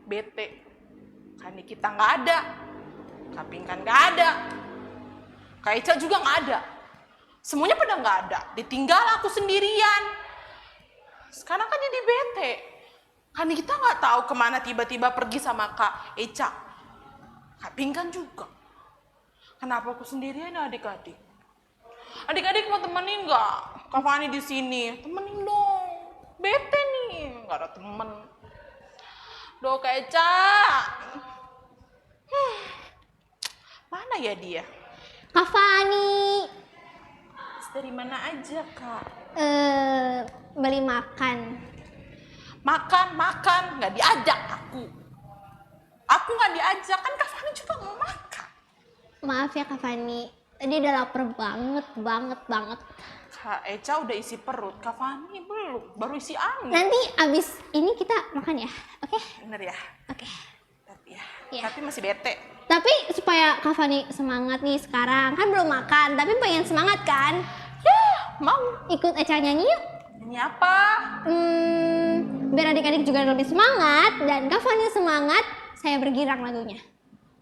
bete. Kan kita nggak ada, Kak Pinkan nggak ada, Kak Eca juga nggak ada. Semuanya pada nggak ada, ditinggal aku sendirian. Sekarang kan jadi bete. Kan kita nggak tahu kemana tiba-tiba pergi sama Kak Eca. Kak Pinkan juga. Kenapa aku sendirian adik-adik? Adik-adik mau temenin nggak? Kak Fani di sini, temenin dong. Bete nih, nggak ada temen. Doh Kak Eca. Mana ya dia? Kak Fani. Dari mana aja Kak? Beli makan. Makan, nggak diajak aku. Aku nggak diajak, kan Kak Fani juga mau makan. Maaf ya Kak Fani, tadi udah lapar banget. Kak Eca udah isi perut, Kak Fani belum, baru isi angin. Nanti abis ini kita makan ya, oke? Bener ya? Oke. Tapi masih bete. Tapi supaya Kak Fani semangat nih sekarang, kan belum makan, tapi pengen semangat kan? Ya, mau. Ikut Eca nyanyi yuk. Nyanyi apa? Biar adik-adik juga lebih semangat dan Kak Fani semangat, saya bergirang lagunya.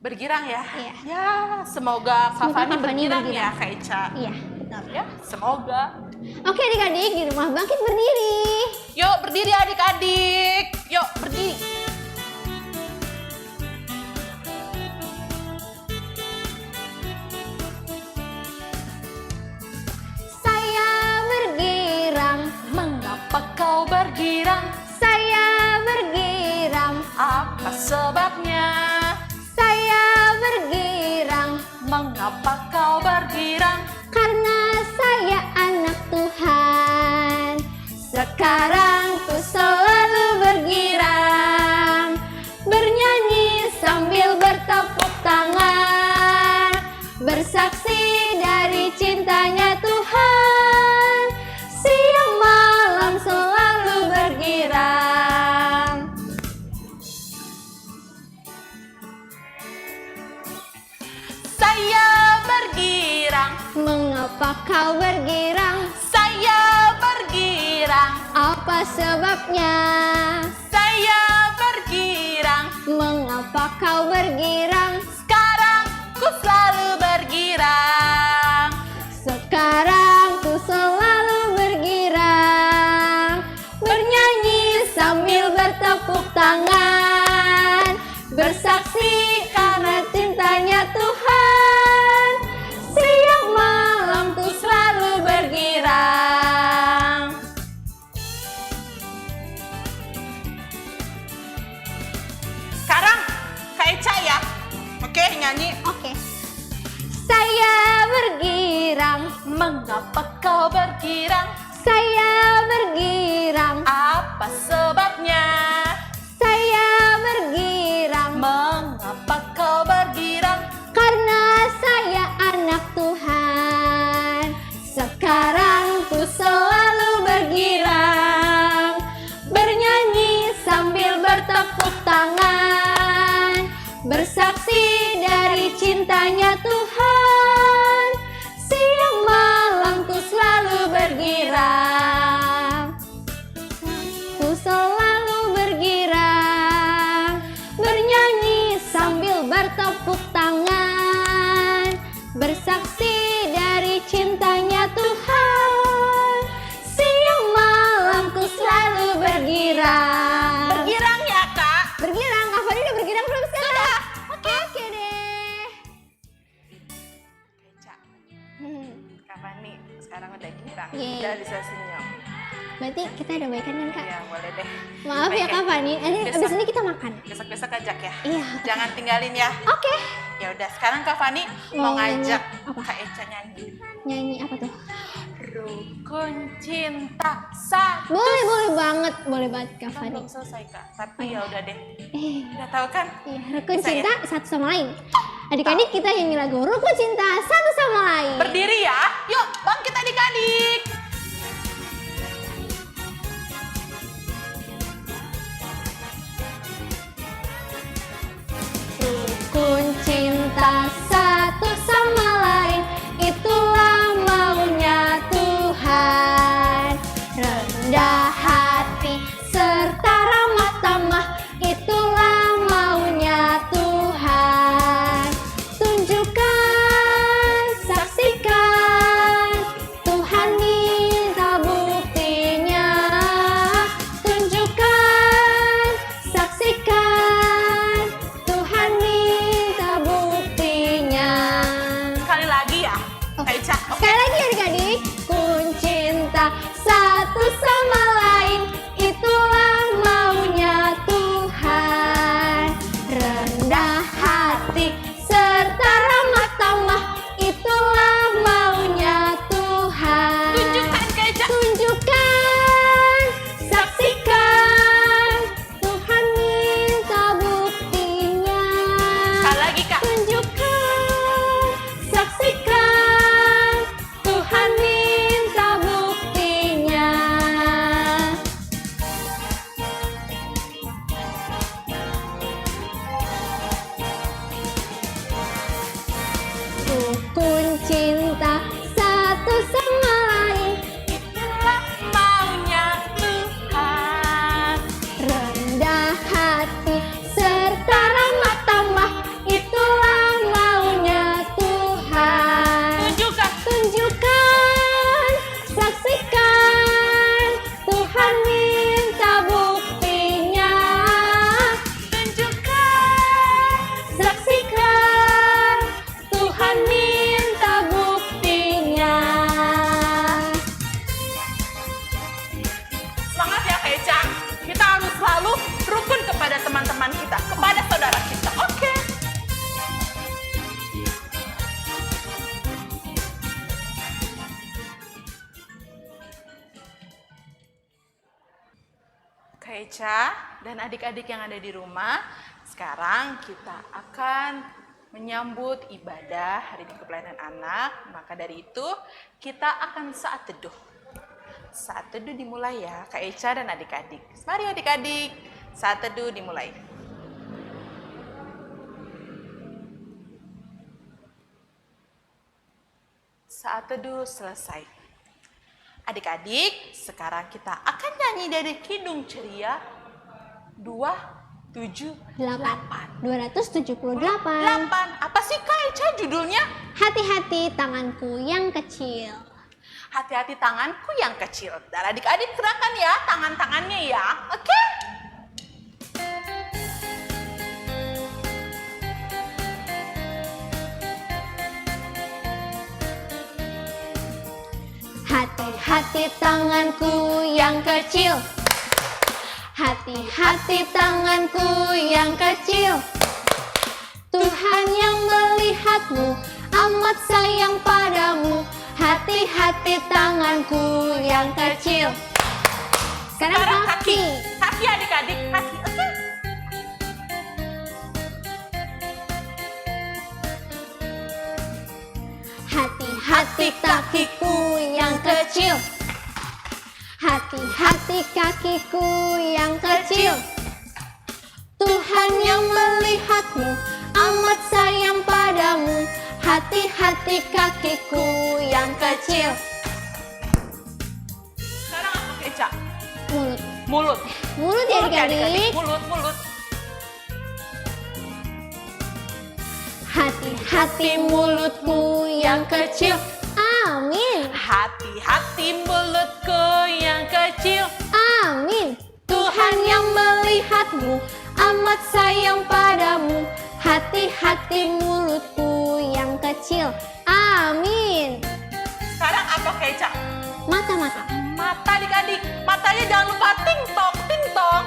Bergirang ya? Iya. Ya, semoga Kak Fani bergirang ya Kak Eca. Iya, betul. Ya, semoga. Oke adik-adik, di rumah bangkit berdiri. Yuk berdiri adik-adik. Yuk berdiri. Saya bergirang. Mengapa kau bergirang? Saya bergirang. Apa sebabnya? Saya bergirang. Mengapa kau bergirang? Karena saya anak Tuhan. Sekarang ku selalu bergirang, bernyanyi sambil bertepuk tangan, bersaksi dari cintanya Tuhan. Siang malam selalu bergirang. Saya bergirang. Mengapa kau bergirang? Saya bergirang. Apa sebabnya? Saya bergirang. Mengapa kau bergirang? Sekarang ku selalu bergirang. Sekarang ku selalu bergirang, bernyanyi sambil bertepuk tangan, bersaksi karena cintanya Tuhan. Siang malam ku selalu bergirang. Sekarang Kak Eca ya. Oke, nyanyi. Oke. Saya bergirang. Mengapa kau bergirang? Saya bergirang. Apa sebabnya? Saya bergirang. Mengapa kau bergirang? Karena saya anak Tuhan. Sekarang ku selalu bergirang, bernyanyi sambil bertepuk tangan, bersaksi dari cintanya Tuhan. Siang malam ku selalu bergirang, ku selalu bergirang, bernyanyi sambil bertepuk tangan, bersaksi dari cintanya Tuhan. Siang malam ku selalu bergirang. Bergirang ya Kak. Bergirang, Kak Fani udah bergirang belum sekarang? Oke deh. Eca, Kak Fani sekarang udah girang. Yeay. Udah bisa senyum. Berarti kita udah baikan kan Kak? Ya boleh deh. Maaf ya Baik, Kak Fani, Besok. abis ini kita makan. Besok-besok ajak ya. Iya. Jangan tinggalin ya. Oke. Ya udah, sekarang Kak Fani mau Mau nyanyi ngajak apa? Kak Eca nyanyi. Nyanyi apa tuh? Rukun cinta satu. Boleh banget Kak Kan Fani. belum selesai Kak, tapi ya udah deh. Eh, Udah tahu kan? iya, rukun Bisa ya? cinta satu sama lain. Adik-adik kita nyanyi lagu rukun cinta satu sama lain. Berdiri ya. Yuk, bangkit adik-adik. Rukun cinta satu sama lain, itulah maunya Tuhan. Rendah hati serta ramah tamah, itulah teman-teman kita, kepada saudara kita. Oke. Kak Eca dan adik-adik yang ada di rumah, sekarang kita akan menyambut ibadah Hari Minggu Pelayanan Anak. Maka dari itu, kita akan saat teduh. Saat teduh dimulai ya, Kak Eca dan adik-adik. Mari adik-adik, saat teduh dimulai. Saat teduh selesai. Adik-adik, sekarang kita akan nyanyi dari Kidung Ceria 278. 278. Apa sih Kak Eca judulnya? Hati-hati tanganku yang kecil. Hati-hati tanganku yang kecil. Dan adik-adik gerakan ya tangan-tangannya ya. Oke? Hati-hati tanganku yang kecil. Hati-hati tanganku yang kecil. Tuhan yang melihatmu, amat sayang padamu. Hati-hati tanganku yang kecil. Sekarang kaki. Kaki adik-adik, kaki. Oke? Hati-hati kakiku yang kecil. Hati-hati kakiku yang kecil. Tuhan yang melihatmu, amat sayang padamu. Hati-hati kakiku yang kecil. Sekarang apa Kak Eca? Mulut. Mulut. Mulut ya adik-adik. Mulut. Hati-hati mulutku yang kecil. Amin. Hati-hati mulutku yang kecil. Amin. Tuhan yang melihatmu, amat sayang padamu. Hati-hati mulutku yang kecil. Amin. Sekarang apa Kak Eca? Mata-mata. Mata adik-adik. Matanya jangan lupa ting-tong, ting-tong.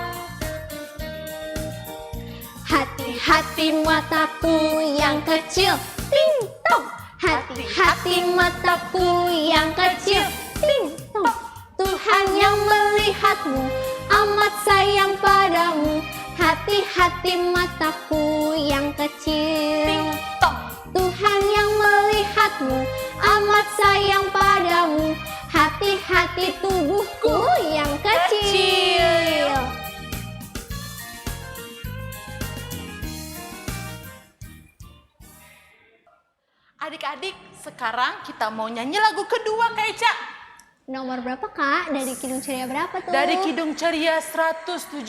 Hati-hati mataku yang kecil. Ting-tong. Hati-hati mataku yang kecil. Ting-tong. Tuhan yang melihatmu, amat sayang padamu. Hati-hati mataku yang kecil. Ting-tong. Tuhan yang melihatmu, amat sayang padamu. Hati-hati tubuhku yang kecil. Adik-adik, sekarang kita mau nyanyi lagu kedua Kak Eca. Nomor berapa Kak? Dari Kidung Ceria berapa tuh? Dari Kidung Ceria 177.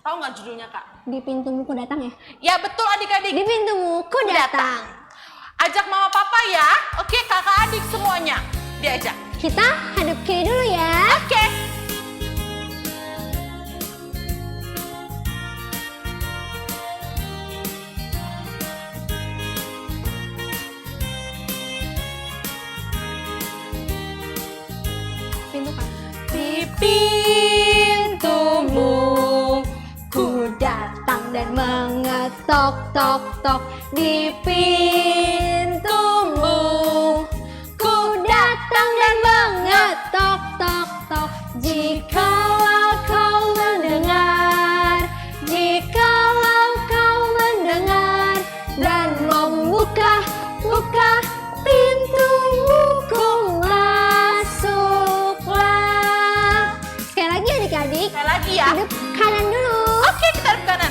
Tahu nggak judulnya Kak? Di pintumu ku datang ya? Ya betul adik-adik. Di pintumu ku datang. Ajak mama papa ya. Oke kakak adik semuanya. Diajak. Kita hadap kiri dulu ya. Oke. Pintu Kak. Di pintumu Ku datang dan mengetok tok tok di pintumu. Ku datang dan mengetok tok tok. Jikalau kau mendengar, jikalau kau mendengar dan membuka pintumu, ku masuklah. Sekali lagi adik-adik. Sekali lagi ya. Hadap kanan dulu. Oke kita hadap kanan.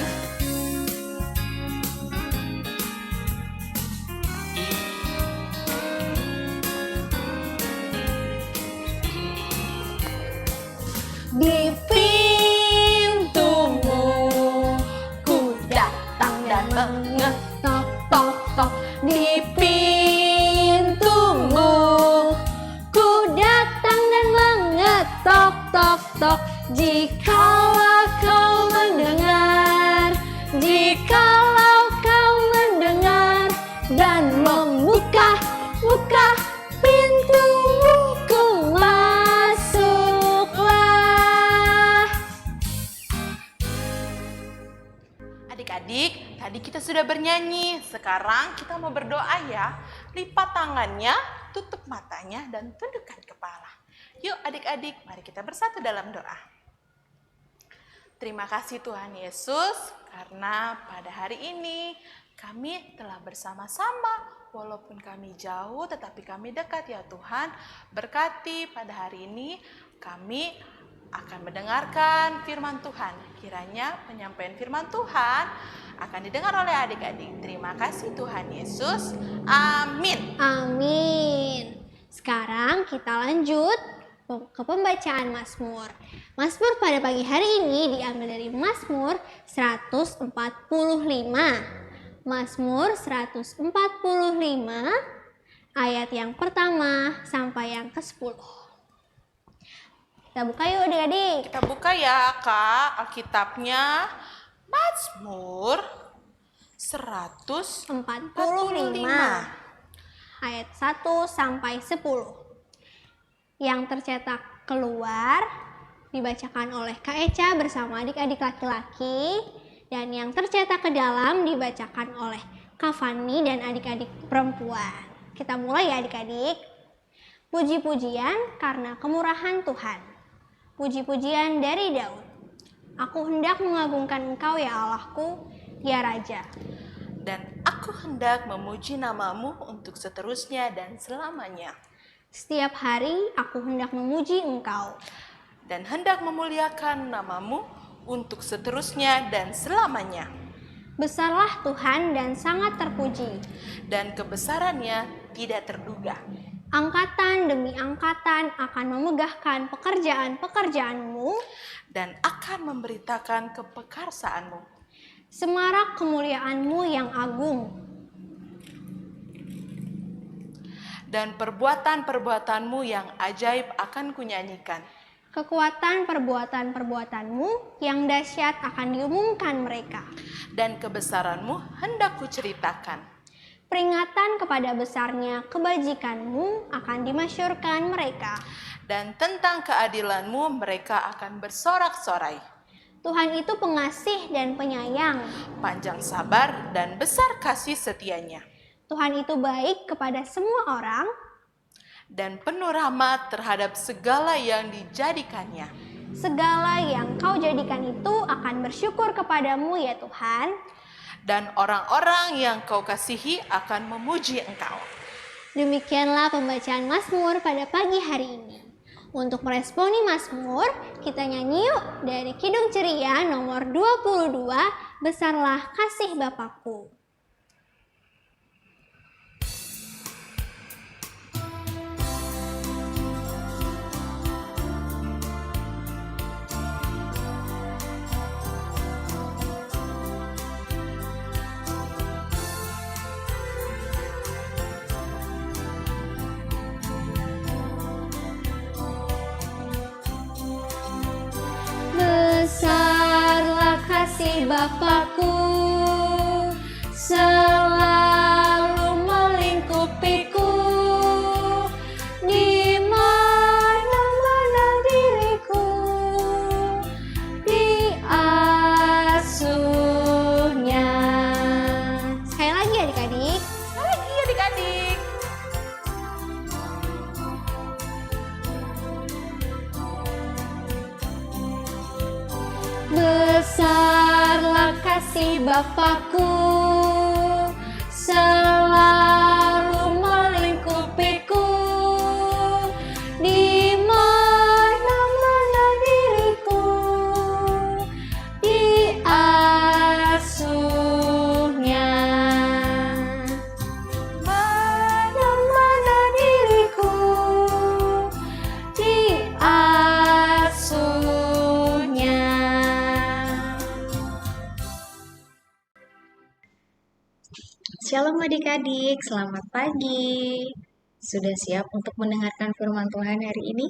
Di pintumu ku datang dan mengetok tok tok. Di pintumu ku datang dan mengetok tok tok. Jikalau kau mendengar, jikalau kau mendengar dan membuka pintumu, ku masuklah. Adik-adik, tadi kita sudah bernyanyi. Sekarang kita mau berdoa ya. Lipat tangannya, tutup matanya, dan tundukkan kepala. Yuk adik-adik, mari kita bersatu dalam doa. Terima kasih Tuhan Yesus, karena pada hari ini kami telah bersama-sama. Walaupun kami jauh, tetapi kami dekat ya Tuhan. Berkati pada hari ini kami akan mendengarkan firman Tuhan. Kiranya penyampaian firman Tuhan akan didengar oleh adik-adik. Terima kasih Tuhan Yesus. Amin. Amin. Sekarang kita lanjut ke pembacaan Mazmur. Mazmur pada pagi hari ini diambil dari Mazmur 145. Mazmur 145 ayat yang pertama sampai yang ke-10. Kita buka yuk adik-adik. Kita buka ya Kak Alkitabnya. Mazmur 145 ayat 1 sampai 10. Yang tercetak keluar dibacakan oleh Kak Eca bersama adik-adik laki-laki, dan yang tercetak ke dalam dibacakan oleh Kak Fani dan adik-adik perempuan. Kita mulai ya adik-adik. Puji-pujian karena kemurahan Tuhan. Puji-pujian dari Daud. Aku hendak mengagungkan Engkau ya Allahku, ya Raja. Dan aku hendak memuji namamu untuk seterusnya dan selamanya. Setiap hari aku hendak memuji Engkau. Dan hendak memuliakan namamu untuk seterusnya dan selamanya. Besarlah Tuhan dan sangat terpuji. Dan kebesarannya tidak terduga. Angkatan demi angkatan akan memegahkan pekerjaan-pekerjaanmu dan akan memberitakan kepekarsaanmu. Semarak kemuliaanmu yang agung. Dan perbuatan-perbuatanmu yang ajaib akan kunyanyikan. Kekuatan perbuatan-perbuatanmu yang dahsyat akan diumumkan mereka. Dan kebesaranmu hendak kuceritakan. Peringatan kepada besarnya kebajikanmu akan dimasyurkan mereka. Dan tentang keadilanmu mereka akan bersorak-sorai. Tuhan itu pengasih dan penyayang. Panjang sabar dan besar kasih setianya. Tuhan itu baik kepada semua orang. Dan penuh rahmat terhadap segala yang dijadikannya. Segala yang kau jadikan itu akan bersyukur kepadamu ya Tuhan. Dan orang-orang yang kau kasihi akan memuji Engkau. Demikianlah pembacaan Mazmur pada pagi hari ini. Untuk meresponi Mazmur, kita nyanyi yuk dari Kidung Ceria nomor 22, Besarlah Kasih Bapakku. Besarlah kasih Bapakku, selalu melingkupiku, di mana-mana diriku diasuhnya. Sekali lagi adik-adik. Sekali lagi adik-adik. Besarlah kasih Bapakku, selalu melingkupiku, di mana-mana diriku diasuhnya. Mana-mana diriku diasuhnya. Shalom adik-adik, selamat pagi. Sudah siap untuk mendengarkan firman Tuhan hari ini?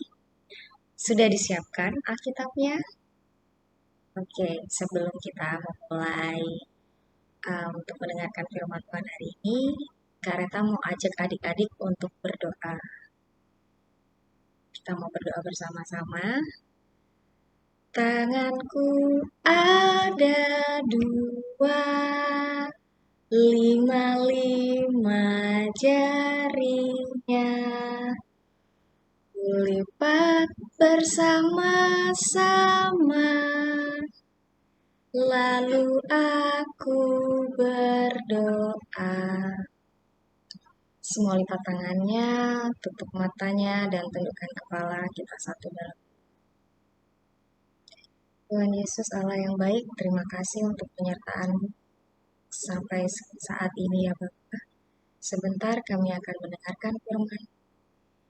Sudah disiapkan Alkitabnya? Oke, sebelum kita memulai untuk mendengarkan firman Tuhan hari ini, Kak Reta mau ajak adik-adik untuk berdoa. Kita mau berdoa bersama-sama. Tanganku ada dua, lima jarinya, kulipat bersama-sama, lalu aku berdoa. Semua lipat tangannya, tutup matanya, dan tundukkan kepala kita satu dalam. Tuhan Yesus Allah yang baik, terima kasih untuk penyertaan sampai saat ini ya Bapak. Sebentar kami akan mendengarkan firman.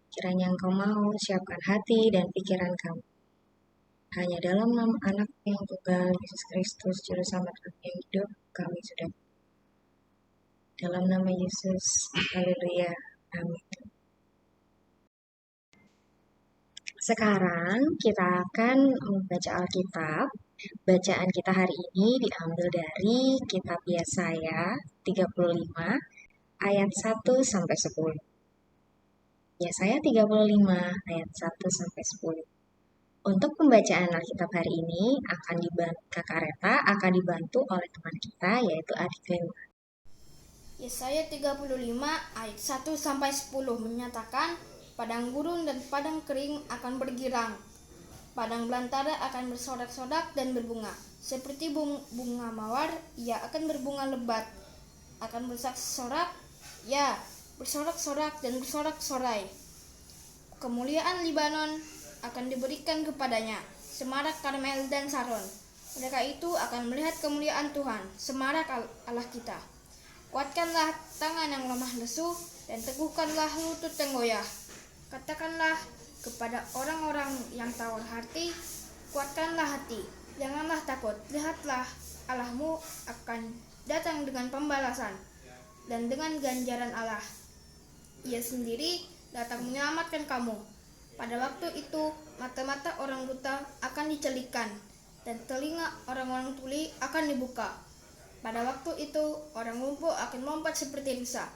Kiranya Engkau mau siapkan hati dan pikiran kami. Hanya dalam nama anak yang tunggal, Yesus Kristus, Juru Selamat kami yang hidup, kami sudah. Dalam nama Yesus, haleluya, amin. Sekarang kita akan membaca Alkitab. Bacaan kita hari ini diambil dari kitab Yesaya 35 ayat 1 sampai 10. Yesaya 35 ayat 1 sampai 10. Untuk pembacaan Alkitab hari ini Kakak Reta akan dibantu oleh teman kita yaitu Adik Lema. Yesaya 35 ayat 1 sampai 10 menyatakan, padang gurun dan padang kering akan bergirang. Padang belantara akan bersorak-sorak dan berbunga. Seperti bunga mawar, ia akan berbunga lebat. Akan bersorak-sorak, ya, bersorak-sorak dan bersorak-sorai. Kemuliaan Libanon akan diberikan kepadanya, semarak Karmel dan Saron. Mereka itu akan melihat kemuliaan Tuhan, semarak Allah kita. Kuatkanlah tangan yang lemah lesu dan teguhkanlah lutut yang goyah. Katakanlah kepada orang-orang yang tawar hati, kuatkanlah hati, janganlah takut. Lihatlah, Allahmu akan datang dengan pembalasan dan dengan ganjaran Allah. Ia sendiri datang menyelamatkan kamu. Pada waktu itu, mata-mata orang buta akan dicelikan dan telinga orang-orang tuli akan dibuka. Pada waktu itu, orang lumpuh akan melompat seperti rusa,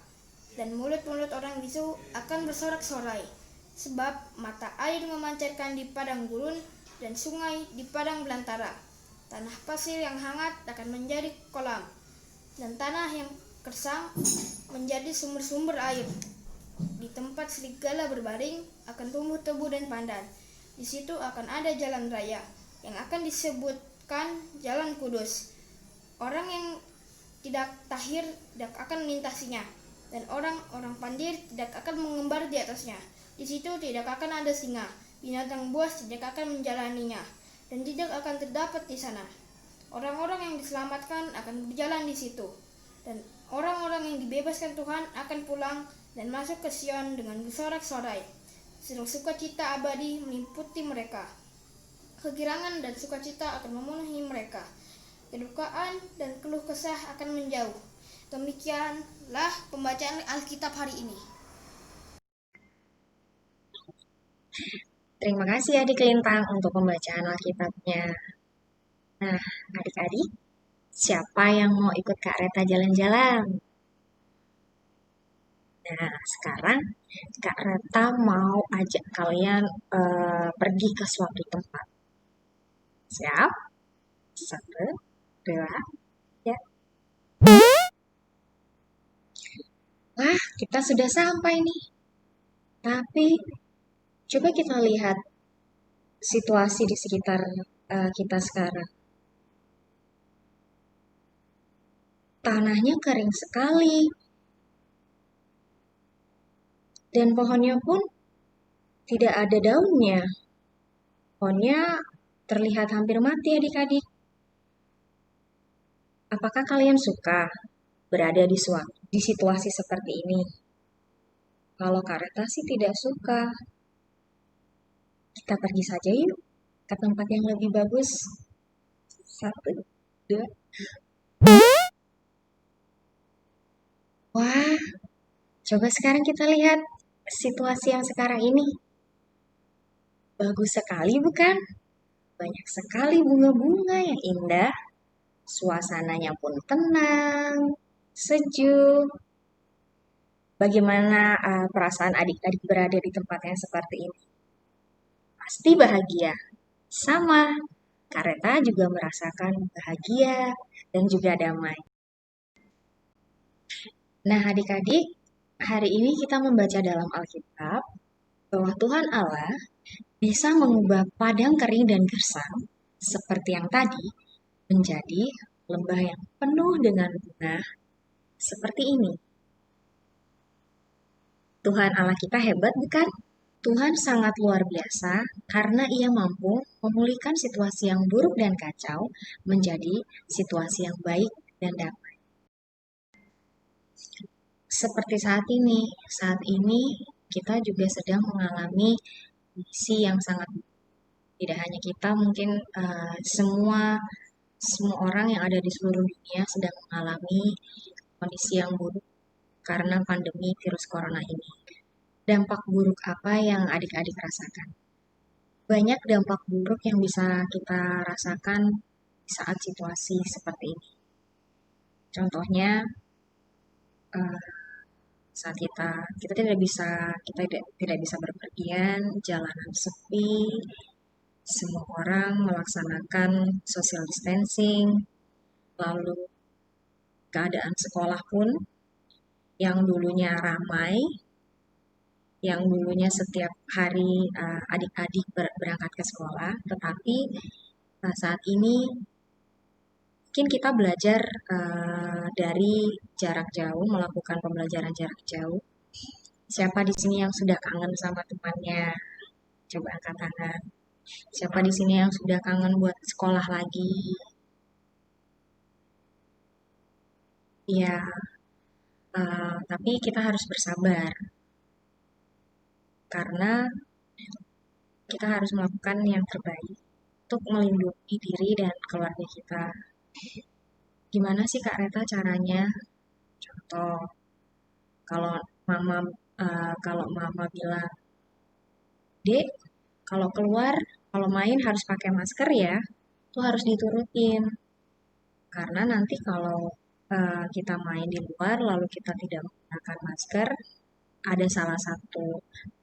dan mulut-mulut orang bisu akan bersorak-sorai. Sebab mata air memancarkan di padang gurun dan sungai di padang belantara. Tanah pasir yang hangat akan menjadi kolam, dan tanah yang gersang menjadi sumber-sumber air. Di tempat serigala berbaring akan tumbuh tebu dan pandan. Di situ akan ada jalan raya yang akan disebutkan Jalan Kudus. Orang yang tidak tahir tidak akan melintasinya, dan orang-orang pandir tidak akan mengembar di atasnya. Di situ tidak akan ada singa, binatang buas tidak akan menjalaninya, dan tidak akan terdapat di sana. Orang-orang yang diselamatkan akan berjalan di situ, dan orang-orang yang dibebaskan Tuhan akan pulang dan masuk ke Sion dengan bersorak-sorai. Sedang sukacita abadi meliputi mereka. Kegirangan dan sukacita akan memenuhi mereka. Kedukaan dan keluh kesah akan menjauh. Demikianlah pembacaan Alkitab hari ini. Terima kasih Adik Lintang untuk pembacaan Alkitabnya. Nah, adik-adik, siapa yang mau ikut Kak Reta jalan-jalan? Nah, sekarang Kak Reta mau ajak kalian pergi ke suatu tempat. Siap? 1, 2, ya. Wah, kita sudah sampai nih. Tapi, coba kita lihat situasi di sekitar kita sekarang. Tanahnya kering sekali. Dan pohonnya pun tidak ada daunnya. Pohonnya terlihat hampir mati adik-adik. Apakah kalian suka berada di situasi seperti ini? Kalau Kak Reta sih tidak suka. Kita pergi saja yuk ke tempat yang lebih bagus. 1, 2. Wah, coba sekarang kita lihat situasi yang sekarang ini. Bagus sekali bukan? Banyak sekali bunga-bunga yang indah. Suasananya pun tenang, sejuk. Bagaimana perasaan adik-adik berada di tempat yang seperti ini? Pasti bahagia. Sama. Kak Reta juga merasakan bahagia dan juga damai. Nah, adik-adik, hari ini kita membaca dalam Alkitab bahwa Tuhan Allah bisa mengubah padang kering dan gersang seperti yang tadi menjadi lembah yang penuh dengan bunga seperti ini. Tuhan Allah kita hebat, bukan? Tuhan sangat luar biasa karena Ia mampu memulihkan situasi yang buruk dan kacau menjadi situasi yang baik dan damai. Seperti saat ini kita juga sedang mengalami kondisi yang sangat tidak hanya kita, mungkin semua orang yang ada di seluruh dunia sedang mengalami kondisi yang buruk karena pandemi virus corona ini. Dampak buruk apa yang adik-adik rasakan? Banyak dampak buruk yang bisa kita rasakan saat situasi seperti ini. Contohnya, saat kita tidak bisa berpergian, jalanan sepi, semua orang melaksanakan social distancing, lalu keadaan sekolah pun yang dulunya ramai, yang dulunya setiap hari adik-adik berangkat ke sekolah, tetapi saat ini mungkin kita belajar dari jarak jauh, melakukan pembelajaran jarak jauh. Siapa di sini yang sudah kangen sama temannya? Coba angkat tangan. Siapa di sini yang sudah kangen buat sekolah lagi? Ya, tapi kita harus bersabar karena kita harus melakukan yang terbaik untuk melindungi diri dan keluarga kita. Gimana sih Kak Reta caranya? Contoh, kalau mama bilang, Dek, kalau keluar, kalau main harus pakai masker ya, itu harus diturutin. Karena nanti kalau kita main di luar lalu kita tidak menggunakan masker, ada salah satu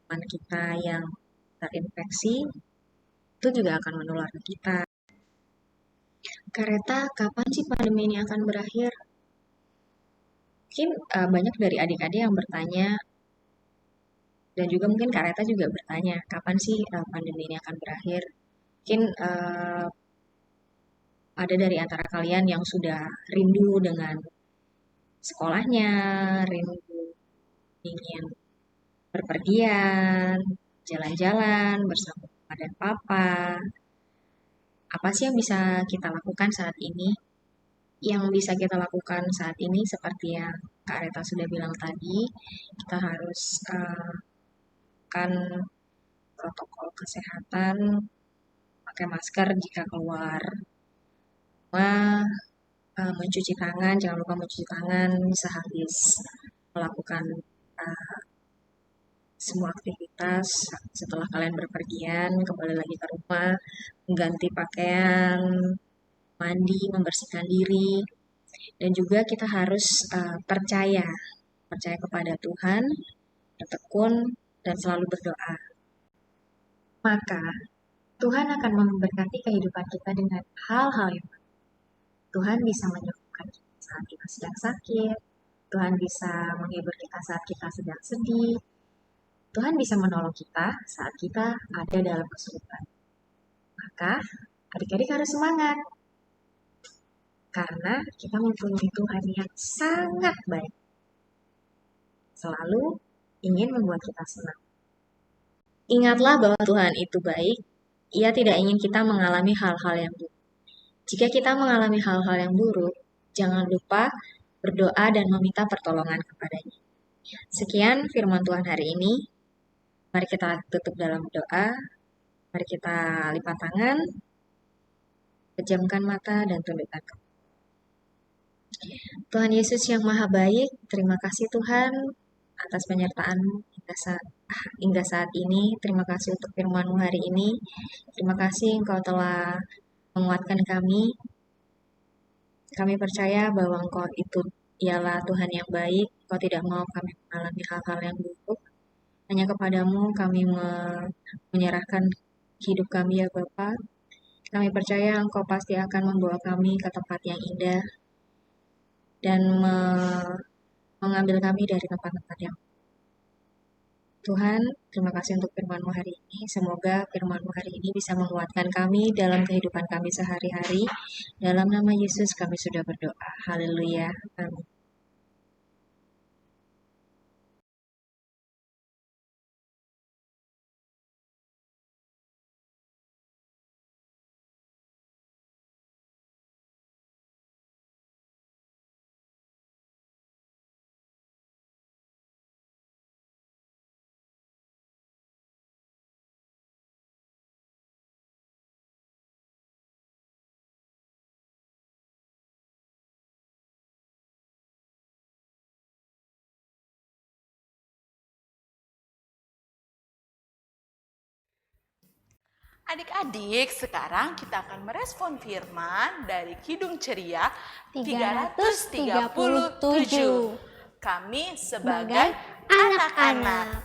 teman kita yang terinfeksi, itu juga akan menular ke kita. Kareta, kapan sih pandemi ini akan berakhir? Mungkin banyak dari adik-adik yang bertanya, dan juga mungkin Kareta juga bertanya, kapan sih pandemi ini akan berakhir? Mungkin ada dari antara kalian yang sudah rindu dengan sekolahnya, rindu ingin berpergian, jalan-jalan bersama mama dan papa. Apa sih yang bisa kita lakukan saat ini? Yang bisa kita lakukan saat ini seperti yang Kak Reta sudah bilang tadi, kita harus kan protokol kesehatan, pakai masker jika keluar rumah, mencuci tangan, jangan lupa mencuci tangan sehabis melakukan semua aktivitas. Setelah kalian berpergian, kembali lagi ke rumah, mengganti pakaian, mandi, membersihkan diri, dan juga kita harus percaya kepada Tuhan, bertekun, dan selalu berdoa. Maka Tuhan akan memberkati kehidupan kita dengan hal-hal yang baik. Tuhan bisa menyembuhkan kita saat kita sedang sakit, Tuhan bisa menghibur kita saat kita sedang sedih, Tuhan bisa menolong kita saat kita ada dalam kesulitan. Maka adik-adik harus semangat, karena kita mempunyai Tuhan yang sangat baik, selalu ingin membuat kita senang. Ingatlah bahwa Tuhan itu baik, Ia tidak ingin kita mengalami hal-hal yang buruk. Jika kita mengalami hal-hal yang buruk, jangan lupa berdoa dan meminta pertolongan kepadanya. Sekian firman Tuhan hari ini. Mari kita tutup dalam doa. Mari kita lipat tangan, pejamkan mata, dan tundukkan kepala. Tuhan Yesus yang Maha Baik, terima kasih Tuhan atas penyertaan-Mu hingga saat ini. Terima kasih untuk firman-Mu hari ini. Terima kasih Engkau telah menguatkan kami. Kami percaya bahwa Engkau itu ialah Tuhan yang baik. Engkau tidak mau kami mengalami hal-hal yang buruk. Hanya kepadamu kami menyerahkan hidup kami ya Bapa. Kami percaya Engkau pasti akan membawa kami ke tempat yang indah dan mengambil kami dari tempat-tempat yang Tuhan, terima kasih untuk firman-Mu hari ini. Semoga firman-Mu hari ini bisa menguatkan kami dalam kehidupan kami sehari-hari. Dalam nama Yesus kami sudah berdoa. Haleluya. Amin. Adik-adik, sekarang kita akan merespon firman dari Kidung Ceria 337. 337. Kami sebagai Sebagai anak-anak. anak-anak.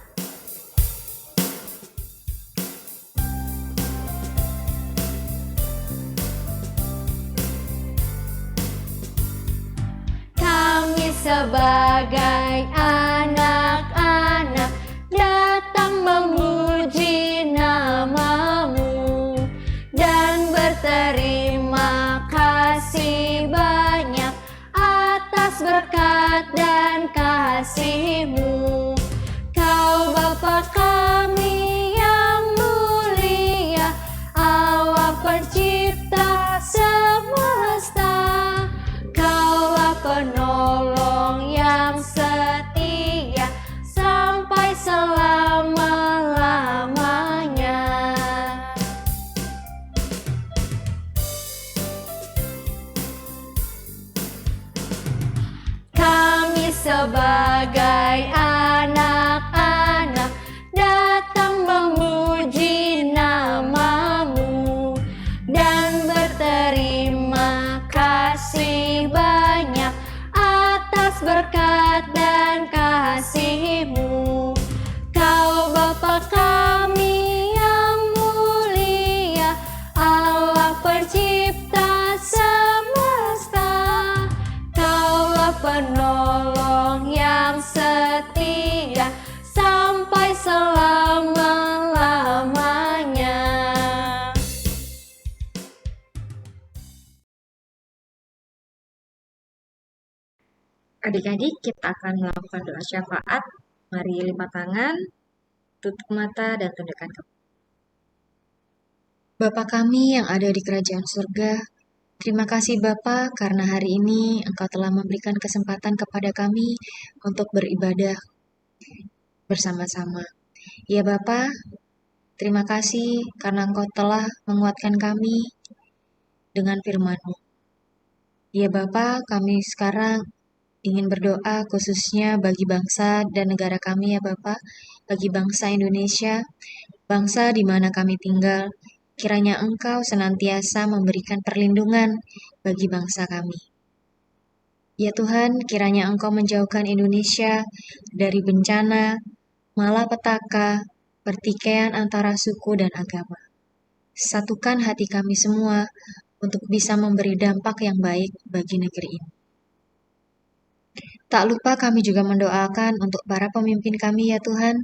Kami sebagai anak-anak datang memuji nama-Mu dan berterima kasih banyak atas berkat dan kasih-Mu. Kau Bapa kami yang mulia, Allah pencipta semesta. Kaulah penolong yang setia sampai selama-lamanya. Kami sebagai anak-anak datang memuji nama-Mu dan berterima kasih banyak atas berkat dan kasih-Mu. Kau Bapa kami yang mulia, Allah pencipta semesta. Kaulah penolong yang setia sampai selama-lamanya. Adik-adik, kita akan melakukan doa syafaat. Mari lipat tangan, tutup mata, dan tundukkan kepala. Bapa kami yang ada di kerajaan surga, terima kasih Bapa karena hari ini Engkau telah memberikan kesempatan kepada kami untuk beribadah bersama-sama. Ya Bapa, terima kasih karena Engkau telah menguatkan kami dengan firman-Mu. Ya Bapa, kami sekarang ingin berdoa khususnya bagi bangsa dan negara kami ya Bapa, bagi bangsa Indonesia, bangsa di mana kami tinggal. Kiranya Engkau senantiasa memberikan perlindungan bagi bangsa kami. Ya Tuhan, kiranya Engkau menjauhkan Indonesia dari bencana, malapetaka, pertikaian antara suku dan agama. Satukan hati kami semua untuk bisa memberi dampak yang baik bagi negeri ini. Tak lupa kami juga mendoakan untuk para pemimpin kami ya Tuhan,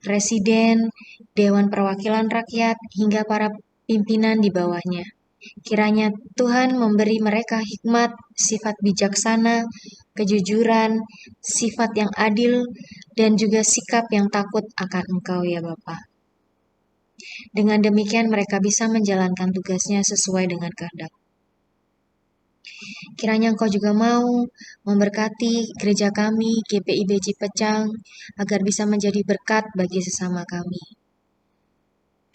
Presiden, Dewan Perwakilan Rakyat, hingga para pimpinan di bawahnya. Kiranya Tuhan memberi mereka hikmat, sifat bijaksana, kejujuran, sifat yang adil, dan juga sikap yang takut akan Engkau ya Bapa. Dengan demikian mereka bisa menjalankan tugasnya sesuai dengan kehendak. Kiranya Engkau juga mau memberkati gereja kami, GPIB Cipecang, agar bisa menjadi berkat bagi sesama kami.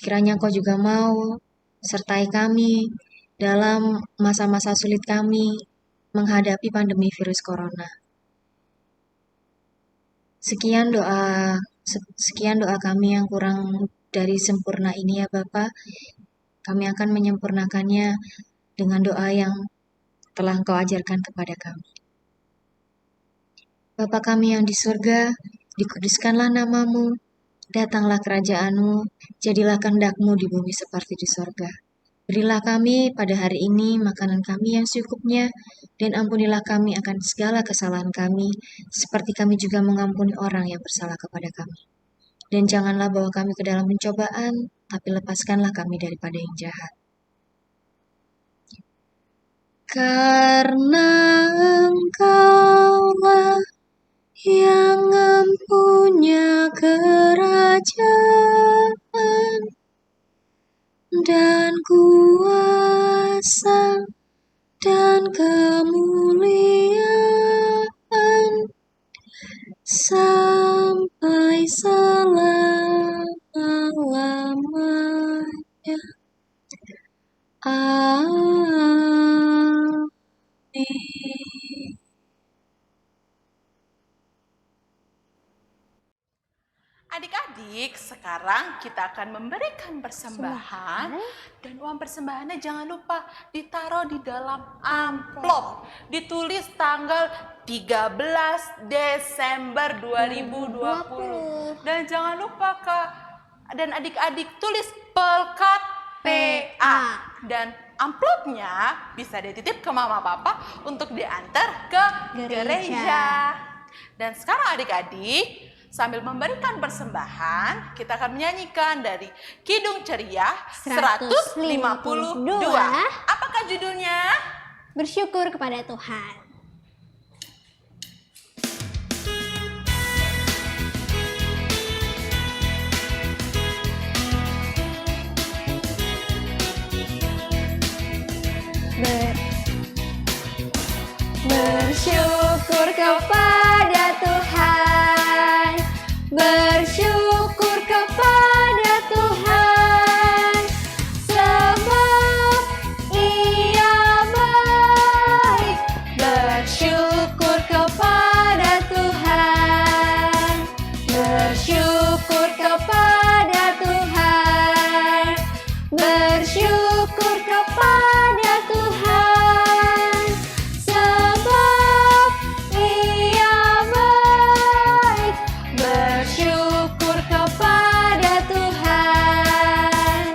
Kiranya Engkau juga mau sertai kami dalam masa-masa sulit kami menghadapi pandemi virus corona. Sekian doa kami yang kurang dari sempurna ini ya Bapa. Kami akan menyempurnakannya dengan doa yang telah Engkau ajarkan kepada kami. Bapa kami yang di surga, dikuduskanlah nama-Mu, datanglah kerajaan-Mu, jadilah kehendak-Mu di bumi seperti di surga. Berilah kami pada hari ini makanan kami yang secukupnya, dan ampunilah kami akan segala kesalahan kami, seperti kami juga mengampuni orang yang bersalah kepada kami. Dan janganlah bawa kami ke dalam pencobaan, tapi lepaskanlah kami daripada yang jahat. Karena Engkaulah yang mempunyai kerajaan dan kuasa dan kemuliaan sampai selama-lamanya. Amin. Adik-adik, sekarang kita akan memberikan persembahan dan uang persembahannya jangan lupa ditaruh di dalam amplop. Ditulis tanggal 13 Desember 2020. Dan jangan lupa Kak dan adik-adik tulis pelkat PA. Dan amplopnya bisa dititip ke mama papa untuk diantar ke gereja. Dan sekarang adik-adik, sambil memberikan persembahan, kita akan menyanyikan dari Kidung Ceria 152. Apakah judulnya? Bersyukur kepada Tuhan. Bersyukur kepada Tuhan, bersyukur kepada Tuhan, sebab Ia baik. Bersyukur kepada Tuhan, bersyukur kepada Tuhan, bersyukur kepada Tuhan, sebab Ia baik. Bersyukur kepada Tuhan.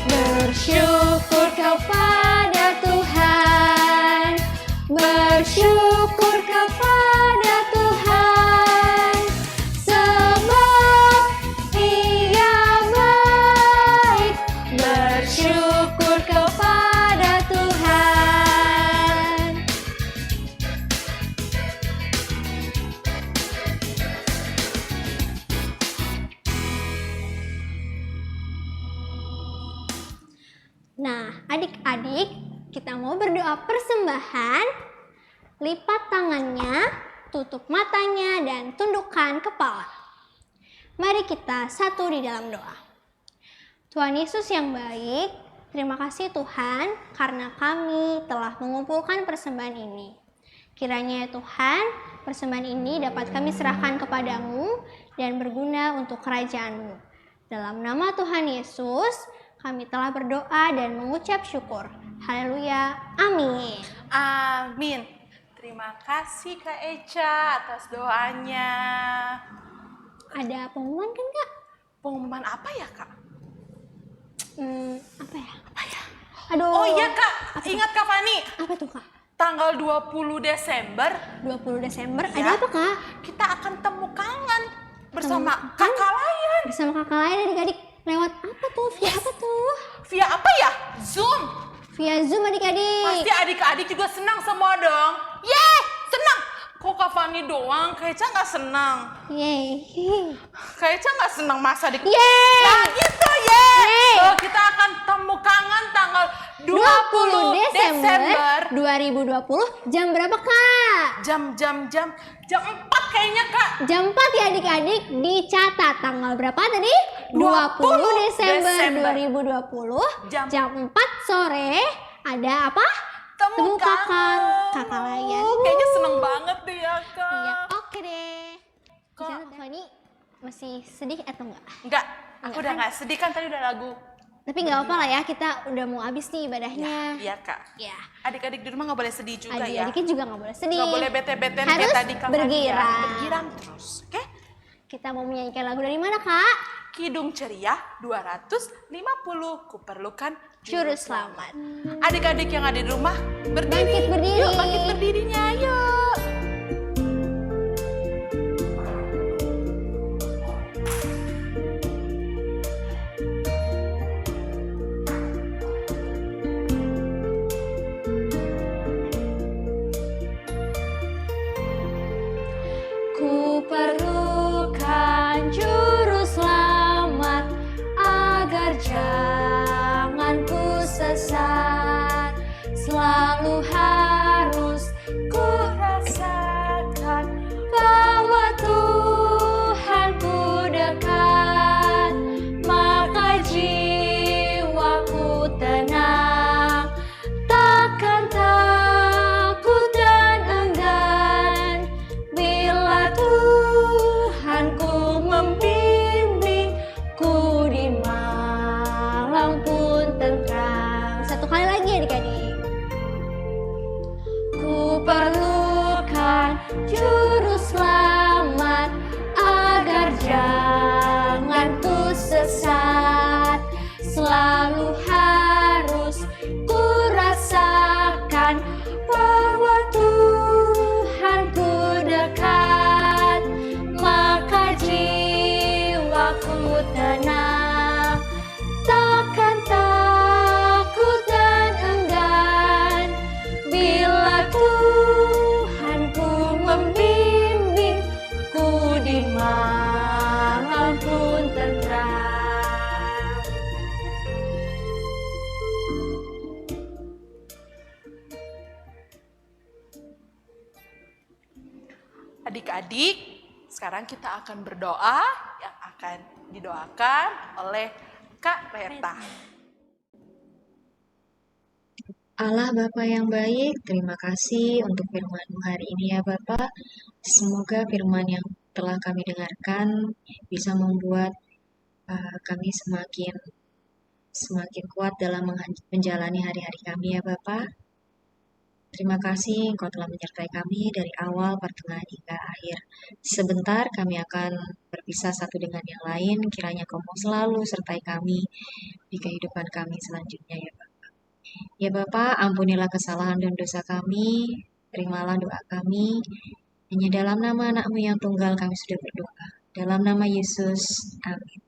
Bersyukur kepada Tuhan, bersyukur kepada Tuhan, sebab Ia baik. Bersyukur kepada Tuhan. Nah, adik-adik, kita mau berdoa persembahan. Lipat tangannya, tutup matanya, dan tundukkan kepala. Mari kita satu di dalam doa. Tuhan Yesus yang baik, terima kasih Tuhan karena kami telah mengumpulkan persembahan ini. Kiranya ya Tuhan, persembahan ini dapat kami serahkan kepadamu dan berguna untuk kerajaan-Mu. Dalam nama Tuhan Yesus, kami telah berdoa dan mengucap syukur. Haleluya. Amin. Amin. Terima kasih Kak Eca atas doanya. Ada pengumuman kan Kak? Pengumuman apa ya Kak? Apa ya? Apa ya? Aduh. Oh iya Kak, ingat Kak Fani? Apa tuh Kak? Tanggal 20 Desember 20 Desember ya, ada apa Kak? kita akan temu kangen bersama Temu kangen? kakak lain. Bersama kakak lain adik-adik. Lewat apa tuh? Via apa tuh? Via apa ya? Zoom. Via Zoom adik-adik. Pasti adik-adik juga senang semua dong. Yeay, senang. Kok Kak Fani doang? Kak Eca nggak senang. Yeay. Kak Eca nggak senang masa di... Yeay. Nah gitu yeay. So, kita akan temu kangen tanggal 20 Desember 2020. Jam berapa Kak? Jam 4 kayaknya Kak. Jam 4 ya adik-adik. Dicatat tanggal berapa tadi? 20 Desember 2020. Jam 4 sore. Ada apa? Temu kakak lain. Kayaknya seneng banget deh ya Kak. Iya, oke deh. Kak. Kak Fani masih sedih atau enggak? Enggak, aku udah nggak sedih kan tadi udah lagu Tapi nggak apa-apa lah ya, kita udah mau habis nih ibadahnya. Iya Kak. Ya. Adik-adik di rumah nggak boleh sedih juga ya. Adik-adiknya juga nggak boleh sedih. Nggak boleh bete-bete Harus kayak tadi Kak bergirang. Nadia. Bergirang terus, oke? Kita mau menyanyikan lagu dari mana, Kak? Kidung Ceria 250, Kuperlukan Juru Selamat. Adik-adik yang ada di rumah berdiri. Bangkit berdiri. Yuk bangkit berdirinya, yuk. Ku perlukan juru selamat agar jangan ku sesat. Selalu harus ku rasakan bahwa Tuhanku dekat. Maka jiwaku tenang, takkan takut dan enggan. Bila Tuhanku membimbingku di malam pun tentram. Satu kali lagi adik-adik. Ku perlukan juru selamat agar jangan ku sesat. Selalu harus ku rasakan bahwa Tuhanku dekat. Maka jiwaku tenang, takkan takut dan enggan. Bila Tuhanku membimbingku di malam pun tentram. Adik-adik, sekarang kita akan berdoa yang akan didoakan oleh Kak Reta. Allah Bapa yang baik, terima kasih untuk firman-Mu hari ini ya Bapa. Semoga firman yang telah kami dengarkan bisa membuat kami semakin kuat dalam menjalani hari-hari kami ya Bapa. Terima kasih Engkau telah menyertai kami dari awal, pertengahan hingga akhir. Sebentar kami akan berpisah satu dengan yang lain, kiranya Kau mau selalu sertai kami di kehidupan kami selanjutnya ya Bapa. Ya Bapa, ampunilah kesalahan dan dosa kami, terimalah doa kami. Hanya dalam nama anak-Mu yang tunggal kami sudah berdoa. Dalam nama Yesus, amin.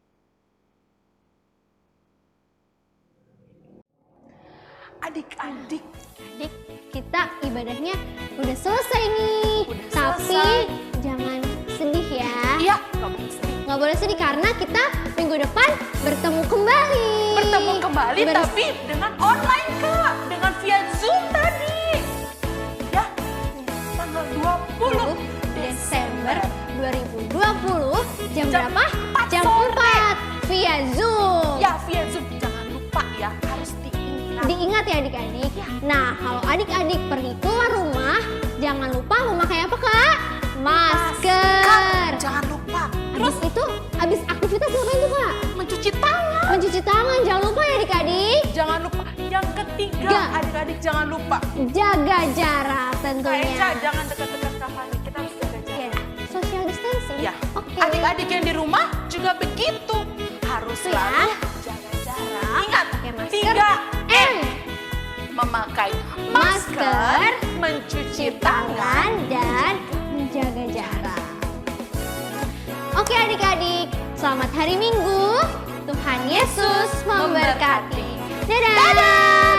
Adik-adik, Adik, kita ibadahnya udah selesai nih. Udah Tapi selesai. jangan sedih ya. iya nggak boleh sedih. Nggak boleh sedih karena kita minggu depan bertemu kembali. Bertemu kembali tapi dengan online Kak, dengan via Zoom tadi. Ya, tanggal 20 Desember 2020 jam Jam berapa? 4 Jam sore. 4 via Zoom. Ya, via Zoom. Jangan lupa ya, harus diingat. Diingat ya adik-adik. Nah, kalau adik-adik pergi keluar rumah, jangan lupa memakai apa Kak? Masker. Jangan lupa. Terus itu abis aktivitas ngapain tuh Kak? Mencuci tangan. Mencuci tangan, jangan lupa ya adik-adik. Jangan lupa. Yang ketiga, Ya. adik-adik jangan lupa. Jaga jarak Kak tentunya. Eca, jangan dekat-dekat Kak Fani. Kita harus jaga jarak. Ya, social distancing. Ya. Oke. Adik-adik yang di rumah juga begitu. Harus Itu ya. selalu jaga jarak. Ingat, Pakai masker. 3M. Memakai masker, Masker, mencuci tangan, tangan, dan menjaga jarak. Oke adik-adik, selamat hari Minggu. Tuhan Yesus memberkati. Dadah.